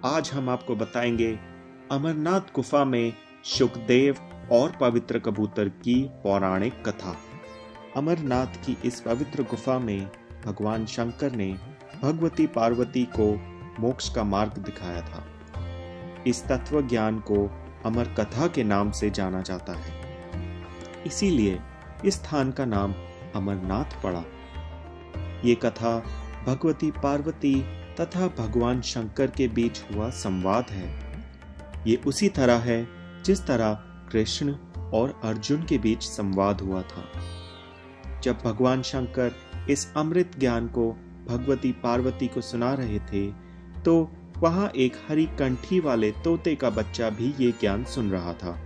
आज हम आपको बताएंगे अमरनाथ गुफा में शुकदेव और पवित्र कबूतर की पौराणिक कथा। अमरनाथ की इस पवित्र गुफा में भगवान शंकर ने भगवती पार्वती को मोक्ष का मार्ग दिखाया था। इस तत्व ज्ञान को अमर कथा के नाम से जाना जाता है, इसीलिए इस स्थान का नाम अमरनाथ पड़ा। ये कथा भगवती पार्वती तथा भगवान शंकर के बीच हुआ संवाद है। ये उसी तरह है जिस तरह कृष्ण और अर्जुन के बीच संवाद हुआ था। जब भगवान शंकर इस अमृत ज्ञान को भगवती पार्वती को सुना रहे थे, तो वहां एक हरी कंठी वाले तोते का बच्चा भी ये ज्ञान सुन रहा था।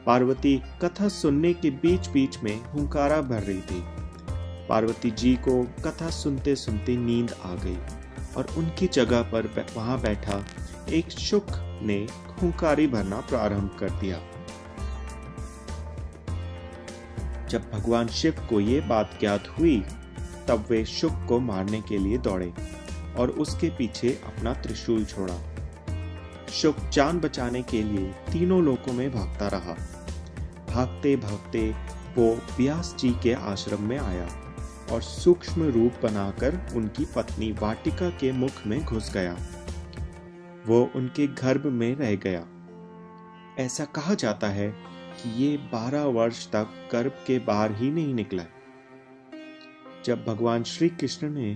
पार्वती कथा सुनने के बीच बीच में हुंकारा भर रही थी। पार्वती जी को कथा सुनते सुनते नींद आ गई और उनकी जगह पर वहां बैठा एक शुक ने हुंकारी भरना प्रारंभ कर दिया। जब भगवान शिव को ये बात ज्ञात हुई, तब वे शुक को मारने के लिए दौड़े और उसके पीछे अपना त्रिशूल छोड़ा। शुक जान बचाने के लिए तीनों लोकों में भागता रहा। भागते भागते वो व्यास जी के आश्रम में आया और सूक्ष्म रूप बनाकर उनकी पत्नी वाटिका के मुख में घुस गया। वो उनके गर्भ में रह गया। ऐसा कहा जाता है कि ये 12 वर्ष तक गर्भ के बाहर ही नहीं निकला। जब भगवान श्री कृष्ण ने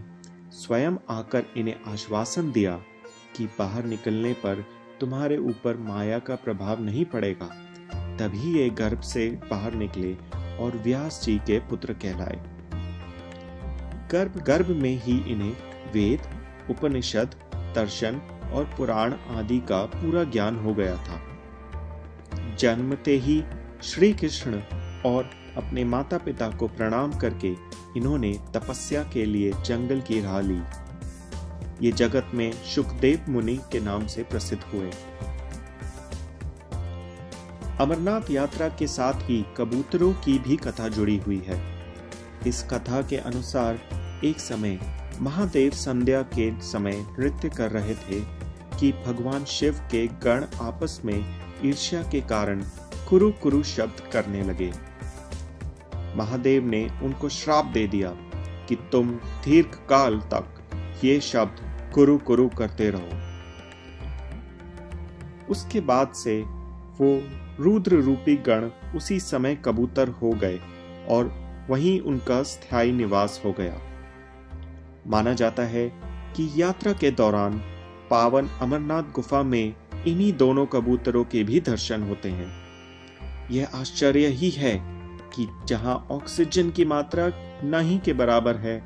स्वयं आकर इन्हें आश्वासन दिया कि बाहर निकलने पर तुम्हारे ऊपर माया का प्रभाव नहीं पड़ेगा, तभी ये गर्भ से बाहर निकले और व्यास जी के पुत्र कहलाए। गर्भ में ही इन्हें वेद, उपनिषद, दर्शन और पुराण आदि का पूरा ज्ञान हो गया था। जन्मते ही श्री कृष्ण और अपने माता पिता को प्रणाम करके इन्होंने तपस्या के लिए जंगल की राह ली। ये जगत में शुकदेव मुनि के नाम से प्रसिद्ध हुए। अमरनाथ यात्रा के साथ ही कबूतरों की भी कथा जुड़ी हुई है। इस कथा के अनुसार एक समय महादेव संध्या के समय नृत्य कर रहे थे कि भगवान शिव के गण आपस में ईर्ष्या के कारण कुरु कुरु शब्द करने लगे। महादेव ने उनको श्राप दे दिया कि तुम दीर्घ काल तक ये शब्द कुरु कुरु करते रहो। उसके बाद से वो रुद्र रूपी गण उसी समय कबूतर हो गए और वहीं उनका स्थायी निवास हो गया। माना जाता है कि यात्रा के दौरान पावन अमरनाथ गुफा में इन्हीं दोनों कबूतरों के भी दर्शन होते हैं। यह आश्चर्य ही है कि जहां ऑक्सीजन की मात्रा नहीं के बराबर है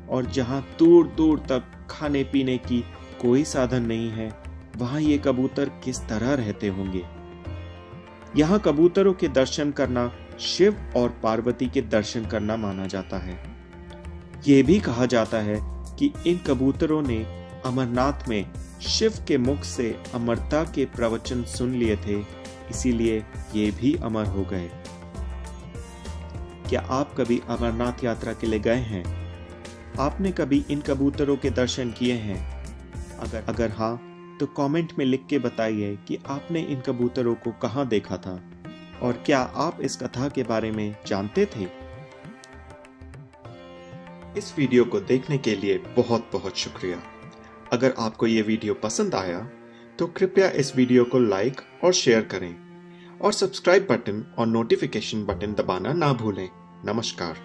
और जहां दूर दूर तक खाने पीने की कोई साधन नहीं है, वहां ये कबूतर किस तरह रहते होंगे। यहाँ कबूतरों के दर्शन करना शिव और पार्वती के दर्शन करना माना जाता है। ये भी कहा जाता है कि इन कबूतरों ने अमरनाथ में शिव के मुख से अमरता के प्रवचन सुन लिए थे, इसीलिए ये भी अमर हो गए। क्या आप कभी अमरनाथ यात्रा के लिए गए हैं? आपने कभी इन कबूतरों के दर्शन किए हैं? अगर हाँ, तो कमेंट में लिख के बताइए कि आपने इन कबूतरों को कहाँ देखा था और क्या आप इस कथा के बारे में जानते थे? इस वीडियो को देखने के लिए बहुत बहुत शुक्रिया। अगर आपको ये वीडियो पसंद आया तो कृपया इस वीडियो को लाइक और शेयर करें और सब्सक्राइब बटन और नोटिफिकेशन बटन दबाना ना भूलें। नमस्कार।